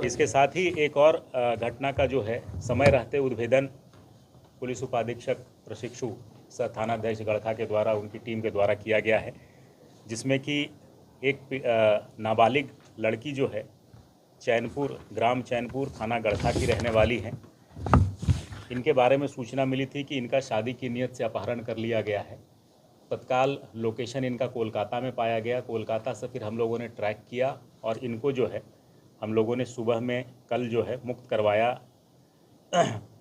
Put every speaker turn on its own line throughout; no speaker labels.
इसके साथ ही एक और घटना का जो है समय रहते उद्भेदन पुलिस उपाधीक्षक प्रशिक्षु सह थानाध्यक्ष गड़खा के द्वारा उनकी टीम के द्वारा किया गया है, जिसमें कि एक नाबालिग लड़की जो है चैनपुर ग्राम चैनपुर थाना गड़खा की रहने वाली है। इनके बारे में सूचना मिली थी कि इनका शादी की नीयत से अपहरण कर लिया गया है। तत्काल लोकेशन इनका कोलकाता में पाया गया। कोलकाता से फिर हम लोगों ने ट्रैक किया और इनको जो है हम लोगों ने सुबह में कल जो है मुक्त करवाया।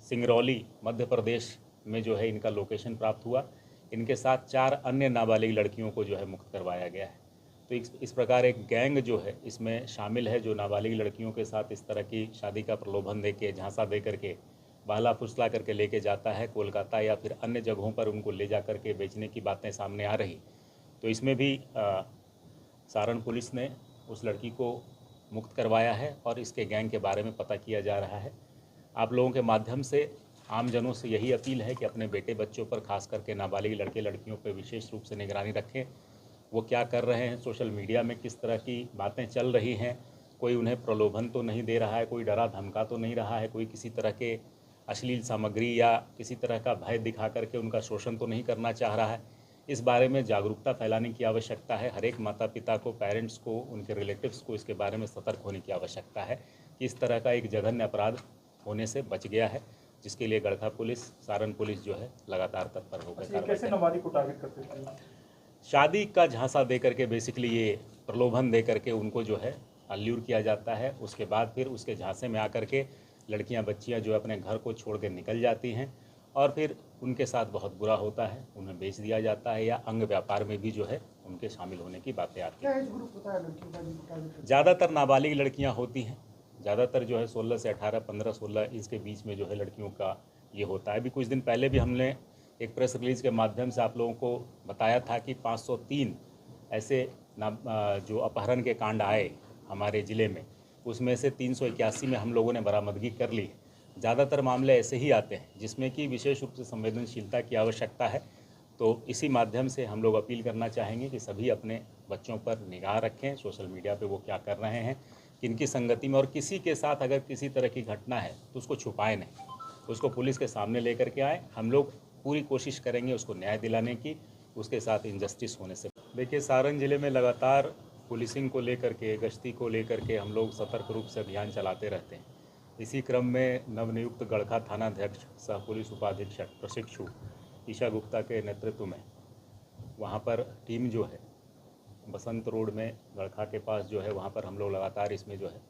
सिंगरौली मध्य प्रदेश में जो है इनका लोकेशन प्राप्त हुआ। इनके साथ 4 अन्य नाबालिग लड़कियों को जो है मुक्त करवाया गया है। तो इस प्रकार एक गैंग जो है इसमें शामिल है, जो नाबालिग लड़कियों के साथ इस तरह की शादी का प्रलोभन देके झांसा दे करके बहला फुसला करके लेके जाता है कोलकाता या फिर अन्य जगहों पर उनको ले जा करके बेचने की बातें सामने आ रही। तो इसमें भी सारण पुलिस ने उस लड़की को मुक्त करवाया है और इसके गैंग के बारे में पता किया जा रहा है। आप लोगों के माध्यम से आम जनों से यही अपील है कि अपने बेटे बच्चों पर, खास करके नाबालिग लड़के लड़कियों पर विशेष रूप से निगरानी रखें। वो क्या कर रहे हैं, सोशल मीडिया में किस तरह की बातें चल रही हैं, कोई उन्हें प्रलोभन तो नहीं दे रहा है, कोई डरा धमका तो नहीं रहा है, कोई किसी तरह के अश्लील सामग्री या किसी तरह का भय दिखा करके उनका शोषण तो नहीं करना चाह रहा है। इस बारे में जागरूकता फैलाने की आवश्यकता है। हर एक माता पिता को, पेरेंट्स को, उनके रिलेटिव्स को इसके बारे में सतर्क होने की आवश्यकता है कि इस तरह का एक जघन्य अपराध होने से बच गया है, जिसके लिए गड़खा पुलिस, सारण पुलिस जो है लगातार तत्पर होकर
कैसे नाबालिग को टारगेट करते थे?
शादी का झांसा दे करके, बेसिकली ये प्रलोभन दे करके उनको जो है अल्यूर किया जाता है। उसके बाद फिर उसके झांसे में आकर के लड़कियां बच्चियां जो अपने घर को छोड़ के निकल जाती हैं और फिर उनके साथ बहुत बुरा होता है, उन्हें बेच दिया जाता है या अंग व्यापार में भी जो है उनके शामिल होने की बातें आती हैं। ज़्यादातर नाबालिग लड़कियां होती हैं, ज़्यादातर जो है 16 से 18, 15, 16 इसके बीच में जो है लड़कियों का ये होता है। अभी कुछ दिन पहले भी हमने एक प्रेस रिलीज़ के माध्यम से आप लोगों को बताया था कि 503 ऐसे जो अपहरण के कांड आए हमारे ज़िले में, उसमें से 381 में हम लोगों ने बरामदगी कर ली है। ज़्यादातर मामले ऐसे ही आते हैं जिसमें कि विशेष रूप से संवेदनशीलता की आवश्यकता है। तो इसी माध्यम से हम लोग अपील करना चाहेंगे कि सभी अपने बच्चों पर निगाह रखें, सोशल मीडिया पे वो क्या कर रहे हैं, किनकी संगति में, और किसी के साथ अगर किसी तरह की घटना है तो उसको छुपाएं नहीं, उसको पुलिस के सामने लेकर के आए। हम लोग पूरी कोशिश करेंगे उसको न्याय दिलाने की, उसके साथ इनजस्टिस होने से। देखिए, सारण जिले में लगातार पुलिसिंग को लेकर के, गश्ती को लेकर के हम लोग सतर्क रूप से अभियान चलाते रहते हैं। इसी क्रम में नवनियुक्त गड़खा थानाध्यक्ष सह पुलिस उपाधीक्षक प्रशिक्षु ईशा गुप्ता के नेतृत्व में वहाँ पर टीम जो है बसंत रोड में गड़खा के पास जो है वहाँ पर हम लोग लगातार इसमें जो है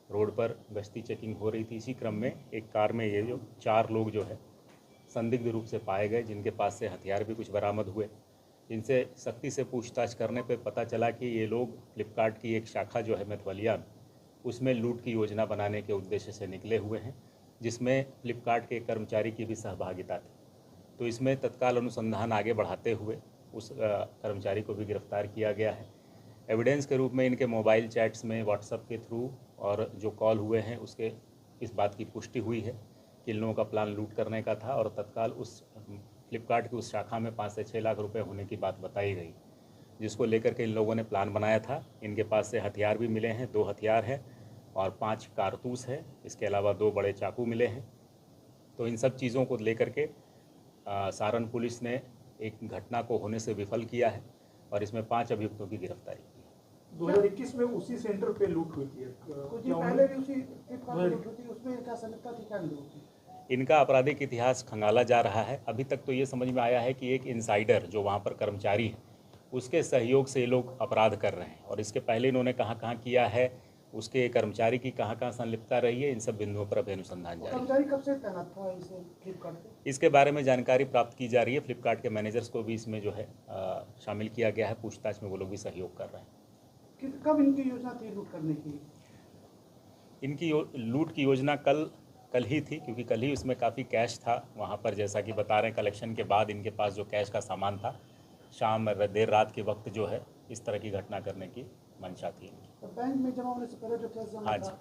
रोड पर गश्ती चेकिंग हो रही थी। इसी क्रम में एक कार में ये जो 4 लोग जो है संदिग्ध रूप से पाए गए, जिनके पास से हथियार भी कुछ बरामद हुए। इनसे सख्ती से पूछताछ करने पे पता चला कि ये लोग फ्लिपकार्ट की एक शाखा जो है मेथवलिया में, उसमें लूट की योजना बनाने के उद्देश्य से निकले हुए हैं, जिसमें फ्लिपकार्ट के कर्मचारी की भी सहभागिता थी। तो इसमें तत्काल अनुसंधान आगे बढ़ाते हुए उस कर्मचारी को भी गिरफ्तार किया गया है। एविडेंस के रूप में इनके मोबाइल चैट्स में व्हाट्सएप के थ्रू और जो कॉल हुए हैं उसके इस बात की पुष्टि हुई है कि इन लोगों का प्लान लूट करने का था और तत्काल उस फ्लिपकार्ट की उस शाखा में 5 से 6 लाख रुपए होने की बात बताई गई, जिसको लेकर के इन लोगों ने प्लान बनाया था। इनके पास से हथियार भी मिले हैं, 2 हथियार हैं और 5 कारतूस है। इसके अलावा 2 बड़े चाकू मिले हैं। तो इन सब चीज़ों को लेकर के सारण पुलिस ने एक घटना को होने से विफल किया है और इसमें 5 अभियुक्तों की गिरफ्तारी की है।
2021 में उसी सेंटर पे लूट हुई थी,
कुछ दिन पहले भी उसी लूट हुई थी, उसमें क्या संलिप्तता थी, क्या लोगों की?
इनका आपराधिक इतिहास खंगाला जा रहा है। अभी तक तो ये समझ में आया है कि एक इनसाइडर जो वहाँ पर कर्मचारी है, उसके सहयोग से ये लोग अपराध कर रहे हैं और इसके पहले इन्होंने कहाँ कहाँ किया है, उसके कर्मचारी की कहाँ कहाँ संलिप्तता रही है, इन सब बिंदुओं पर अभी अनुसंधान जारी है।
कर्मचारी कब से तैनात था इसे फ्लिपकार्ट पे?
इसके बारे में जानकारी प्राप्त की जा रही है। फ्लिपकार्ट के मैनेजर्स को भी इसमें जो है शामिल किया गया है। पूछताछ में वो लोग भी सहयोग कर रहे हैं।
कब इनकी योजना थी लूट करने की?
इनकी लूट की योजना कल ही थी, क्योंकि कल ही उसमें काफ़ी कैश था वहाँ पर। जैसा कि बता रहे हैं, कलेक्शन के बाद इनके पास जो कैश का सामान था, शाम देर रात के वक्त जो है इस तरह की घटना करने की मंशा थी इनकी।
तो बैंक में जमा होने से पहले जो कैश जमा था,